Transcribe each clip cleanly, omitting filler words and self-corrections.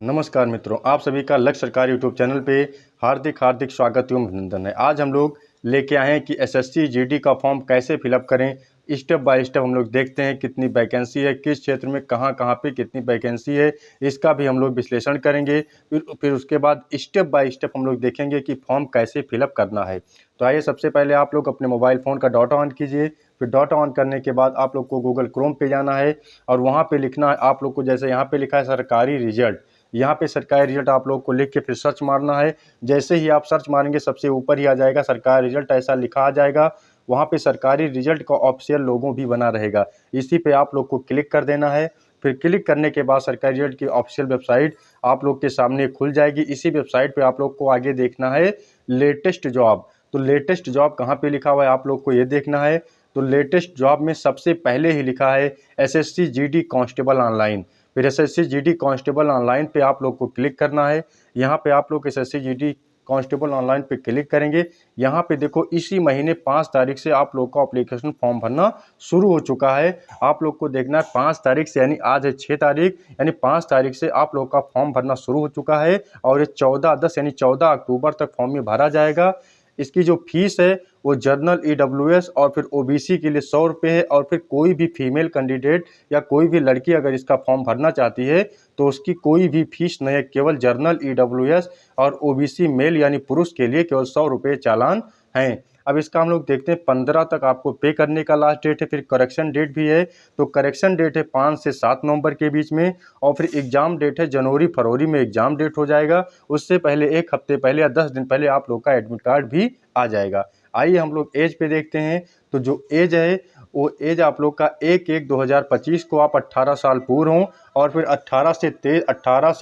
नमस्कार मित्रों, आप सभी का लक्ष्य सरकार यूट्यूब चैनल पे हार्दिक हार्दिक स्वागत एवं अभिनंदन है। आज हम लोग लेके आए हैं कि एसएससी जीडी का फॉर्म कैसे फिलअप करें। स्टेप बाय स्टेप हम लोग देखते हैं कितनी वैकेंसी है, किस क्षेत्र में कहाँ कहाँ पे कितनी वैकेंसी है, इसका भी हम लोग विश्लेषण करेंगे। फिर उसके बाद स्टेप बाय स्टेप हम लोग देखेंगे कि फॉर्म कैसे फिलअप करना है। तो आइए, सबसे पहले आप लोग अपने मोबाइल फ़ोन का डाटा ऑन कीजिए। फिर डाटा ऑन करने के बाद आप लोग को गूगल क्रोम पे जाना है और वहाँ पे लिखना है आप लोग को, जैसे यहाँ पे लिखा है सरकारी रिजल्ट। यहाँ पे सरकारी रिजल्ट आप लोग को लिख के फिर सर्च मारना है। जैसे ही आप सर्च मारेंगे सबसे ऊपर ही आ जाएगा सरकारी रिजल्ट, ऐसा लिखा आ जाएगा। वहाँ पे सरकारी रिजल्ट का ऑफिशियल लोगो भी बना रहेगा, इसी पे आप लोग को क्लिक कर देना है। फिर क्लिक करने के बाद सरकारी रिजल्ट की ऑफिशियल वेबसाइट आप लोग के सामने खुल जाएगी। इसी वेबसाइट पे आप लोग को आगे देखना है लेटेस्ट जॉब। तो लेटेस्ट जॉब कहाँ पे लिखा हुआ है आप लोग को ये देखना है। तो लेटेस्ट जॉब में सबसे पहले ही लिखा है एसएससी जीडी कांस्टेबल ऑनलाइन। फिर एसएससी जीडी कांस्टेबल ऑनलाइन पे आप लोग को क्लिक करना है। यहाँ पे आप लोग एसएससी जीडी कांस्टेबल ऑनलाइन पे क्लिक करेंगे। यहाँ पे देखो, इसी महीने 5 तारीख से आप लोग का एप्लीकेशन फॉर्म भरना शुरू हो चुका है। आप लोग को देखना है 5 तारीख से, यानी आज है 6 तारीख, यानी 5 तारीख से आप लोग का फॉर्म भरना शुरू हो चुका है और ये 14/10 यानी 14 अक्टूबर तक फॉर्म में भरा जाएगा। इसकी जो फीस है वो जनरल ईडब्ल्यूएस और फिर ओबीसी के लिए 100 रुपये है। और फिर कोई भी फीमेल कैंडिडेट या कोई भी लड़की अगर इसका फॉर्म भरना चाहती है तो उसकी कोई भी फीस नहीं है, केवल जनरल ईडब्ल्यूएस और ओबीसी मेल यानी पुरुष के लिए केवल 100 रुपये चालान हैं। अब इसका हम लोग देखते हैं 15 तक आपको पे करने का लास्ट डेट है। फिर करेक्शन डेट भी है, तो करेक्शन डेट है 5 से 7 नवंबर के बीच में। और फिर एग्ज़ाम डेट है जनवरी फरवरी में एग्ज़ाम डेट हो जाएगा। उससे पहले 1 हफ्ते पहले या 10 दिन पहले आप लोग का एडमिट कार्ड भी आ जाएगा। आइए हम लोग एज पे देखते हैं। तो जो एज है वो एज आप लोग का 1/1/2025 को आप 18 साल पूर्ण हों और फिर 18 से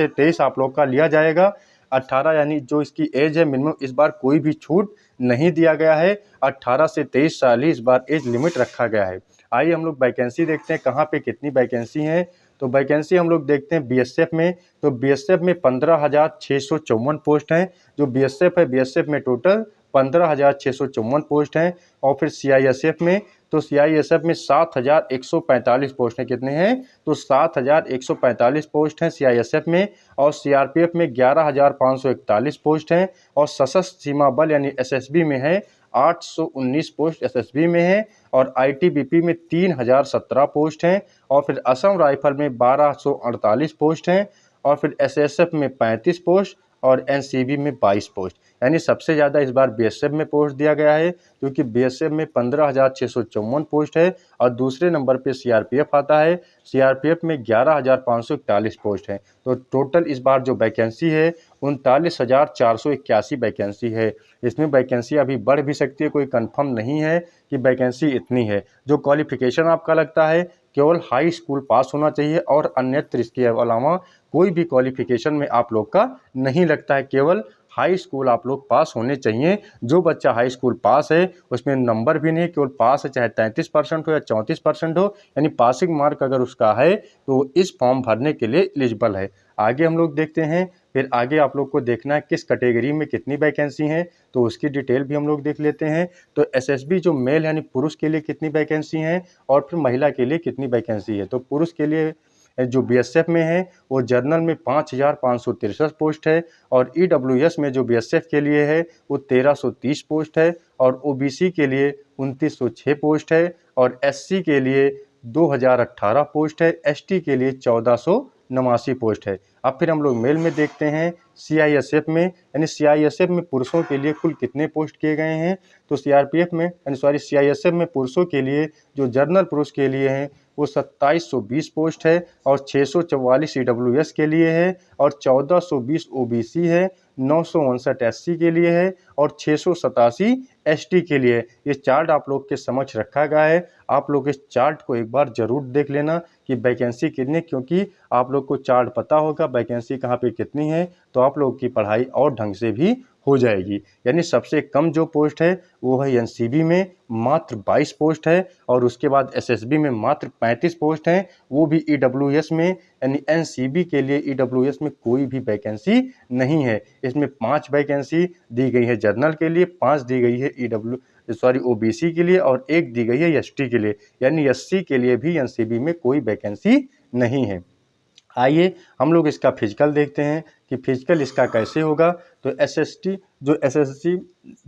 23 आप लोग का लिया जाएगा। 18 यानी जो इसकी एज है मिनिमम, इस बार कोई भी छूट नहीं दिया गया है। 18 से 23 साल ही इस बार एज लिमिट रखा गया है। आइए हम लोग वैकेंसी देखते हैं कहाँ पे कितनी वैकेंसी है। तो वैकेंसी हम लोग देखते हैं बीएसएफ में। तो बीएसएफ में 15,654 पोस्ट हैं। जो बीएसएफ है, बीएसएफ में टोटल 15,654 पोस्ट हैं। और फिर सीआईएसएफ में, तो सीआईएसएफ में 7,145 पोस्ट हैं। कितने हैं? तो 7,145 पोस्ट हैं सीआईएसएफ में। और सीआरपीएफ में 11,541 पोस्ट हैं। और सशस्त्र सीमा बल यानी एसएसबी में है 819 पोस्ट एसएसबी में है। और आईटीबीपी में 3,017 पोस्ट हैं। और फिर असम राइफल में 1,248 पोस्ट हैं। और फिर एसएसएफ में 35 पोस्ट और एनसीबी में 22 पोस्ट। यानी सबसे ज़्यादा इस बार बीएसएफ में पोस्ट दिया गया है, क्योंकि बीएसएफ में 15,654 पोस्ट है। और दूसरे नंबर पे सीआरपीएफ आता है। सीआरपीएफ में 11,541 पोस्ट है। तो टोटल इस बार जो वैकेंसी है 39,481 वैकेंसी है। इसमें वैकेंसी अभी बढ़ भी सकती है, कोई कंफर्म नहीं है कि वैकेंसी इतनी है। जो क्वालिफिकेशन आपका लगता है, केवल हाई स्कूल पास होना चाहिए और अन्यत्र इसके अलावा कोई भी क्वालिफिकेशन में आप लोग का नहीं लगता है, केवल हाई स्कूल आप लोग पास होने चाहिए। जो बच्चा हाई स्कूल पास है उसमें नंबर भी नहीं, केवल पास है, चाहे 33% हो या 34% हो, यानी पासिंग मार्क अगर उसका है तो इस फॉर्म भरने के लिए एलिजिबल है। आगे हम लोग देखते हैं। फिर आगे आप लोग को देखना है किस कैटेगरी में कितनी वैकेंसी हैं, तो उसकी डिटेल भी हम लोग देख लेते हैं। तो एसएसबी जो मेल यानी पुरुष के लिए कितनी वैकेंसी हैं और फिर महिला के लिए कितनी वैकेंसी है। तो पुरुष के लिए जो बीएसएफ में है वो जनरल में 5,563 पोस्ट है। और ईडब्ल्यूएस में जो बीएसएफ के लिए है वो 1,330 पोस्ट है। और ओबीसी के लिए 2,906 पोस्ट है। और एससी के लिए 2,018 पोस्ट है। एसटी के लिए 1,489 पोस्ट है। अब फिर हम लोग मेल में देखते हैं सीआईएसएफ में, यानी सीआईएसएफ में पुरुषों के लिए कुल कितने पोस्ट किए गए हैं। तो सीआरपीएफ में सीआईएसएफ में पुरुषों के लिए जो जनरल पुरुष के लिए हैं वो 2,720 पोस्ट है। और 644 ईडब्ल्यूएस के लिए है। और 1,420 ओबीसी है। 959 एससी के लिए है। और 687 एसटी के लिए। ये चार्ट आप लोग के समक्ष रखा गया है। आप लोग इस चार्ट को एक बार जरूर देख लेना कि वैकेंसी कितनी, क्योंकि आप लोग को चार्ट पता होगा वैकेंसी कहाँ पे कितनी है तो आप लोग की पढ़ाई और ढंग से भी हो जाएगी। यानी सबसे कम जो पोस्ट है वो है एनसीबी में मात्र 22 पोस्ट है। और उसके बाद एसएसबी में मात्र 35 पोस्ट हैं, वो भी ईडब्ल्यूएस में। यानी एनसीबी के लिए ईडब्ल्यूएस में कोई भी वैकेंसी नहीं है। इसमें 5 वैकेंसी दी गई है जनरल के लिए, 5 दी गई है ओबीसी के लिए और 1 दी गई है एसटी के लिए। यानी एससी के लिए भी एनसीबी में कोई वैकेंसी नहीं है। आइए हम लोग इसका फिजिकल देखते हैं कि फिजिकल इसका कैसे होगा। तो एसएसटी जो एसएससी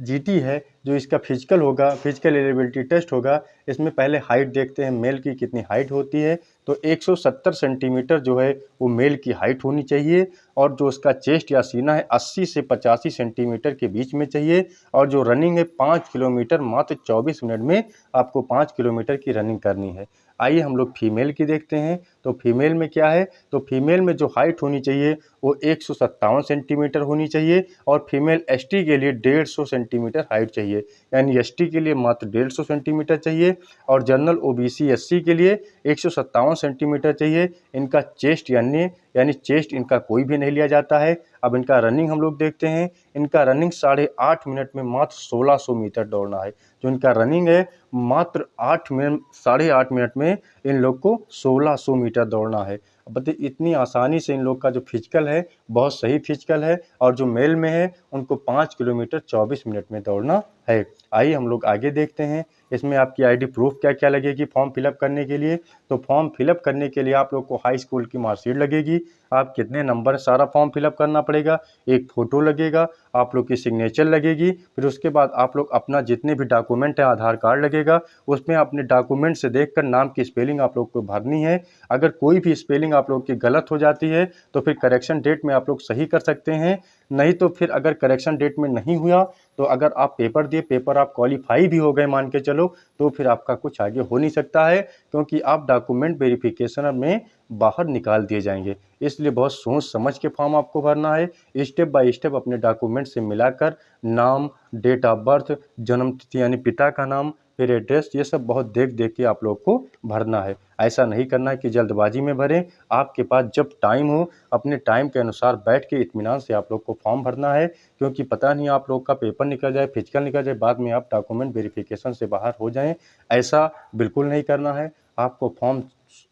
जीटी है, जो इसका फिजिकल होगा, फिजिकल एलिजिबिलिटी टेस्ट होगा, इसमें पहले हाइट देखते हैं मेल की कितनी हाइट होती है। तो 170 सेंटीमीटर जो है वो मेल की हाइट होनी चाहिए, और जो उसका चेस्ट या सीना है 80 से 85 सेंटीमीटर के बीच में चाहिए, और जो रनिंग है 5 किलोमीटर मात्र 24 मिनट में आपको 5 किलोमीटर की रनिंग करनी है। आइए हम लोग फीमेल की देखते हैं। तो फीमेल में क्या है, तो फीमेल में जो हाइट होनी चाहिए वो 157 सेंटीमीटर होनी चाहिए, और फीमेल एसटी के लिए 150 सेंटीमीटर हाइट चाहिए, यानी एसटी के लिए मात्र 150 सेंटीमीटर चाहिए, और जनरल ओबीसी एससी के लिए 157 सेंटीमीटर चाहिए। इनका चेस्ट यानी चेस्ट इनका कोई भी नहीं लिया जाता है। अब इनका रनिंग हम लोग देखते हैं। इनका रनिंग 8.5 मिनट में मात्र 1600 मीटर दौड़ना है। जो इनका रनिंग है मात्र 8.5 मिनट में इन लोग को 1600 मीटर दौड़ना है। बताइए इतनी आसानी से इन लोग का जो फिजिकल है बहुत सही फिजिकल है, और जो मेल में है उनको 5 किलोमीटर 24 मिनट में दौड़ना है। आइए हम लोग आगे देखते हैं। इसमें आपकी आईडी प्रूफ क्या क्या लगेगी फॉर्म फिलअप करने के लिए। तो फॉर्म फिलअप करने के लिए आप लोग को हाई स्कूल की मार्कशीट लगेगी, आप कितने नंबर सारा फॉर्म फिलअप करना पड़ेगा, एक फ़ोटो लगेगा, आप लोग की सिग्नेचर लगेगी, फिर उसके बाद आप लोग अपना जितने भी डॉक्यूमेंट है, आधार कार्ड लगेगा, उसमें अपने डॉक्यूमेंट से देखकर नाम की स्पेलिंग आप लोग को भरनी है। अगर कोई भी स्पेलिंग आप लोग की गलत हो जाती है तो फिर करेक्शन डेट में आप लोग सही कर सकते हैं, नहीं तो फिर अगर करेक्शन डेट में नहीं हुआ तो अगर आप पेपर दिए, पेपर आप क्वालिफाई भी हो गए मान के चलो, तो फिर आपका कुछ आगे हो नहीं सकता है, क्योंकि आप डॉक्यूमेंट वेरिफिकेशन में बाहर निकाल दिए जाएंगे। इसलिए बहुत सोच समझ के फॉर्म आपको भरना है। स्टेप बाय स्टेप अपने डॉक्यूमेंट से मिलाकर नाम, डेट ऑफ बर्थ, जन्म तिथि यानी पिता का नाम, फिर एड्रेस, ये सब बहुत देख देख के आप लोग को भरना है। ऐसा नहीं करना है कि जल्दबाजी में भरें। आपके पास जब टाइम हो अपने टाइम के अनुसार बैठ के इत्मीनान से आप लोग को फॉर्म भरना है, क्योंकि पता नहीं आप लोग का पेपर निकल जाए, फिजिकल निकल जाए, बाद में आप डॉक्यूमेंट वेरिफिकेशन से बाहर हो जाएं। ऐसा बिल्कुल नहीं करना है। आपको फॉर्म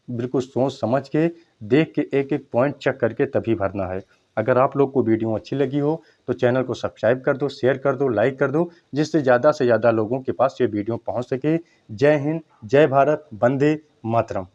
बिल्कुल सोच समझ के देख के एक एक पॉइंट चेक करके तभी भरना है। अगर आप लोग को वीडियो अच्छी लगी हो तो चैनल को सब्सक्राइब कर दो, शेयर कर दो, लाइक कर दो, जिससे ज़्यादा से ज़्यादा लोगों के पास ये वीडियो पहुंच सके। जय हिंद, जय भारत, वंदे मातरम।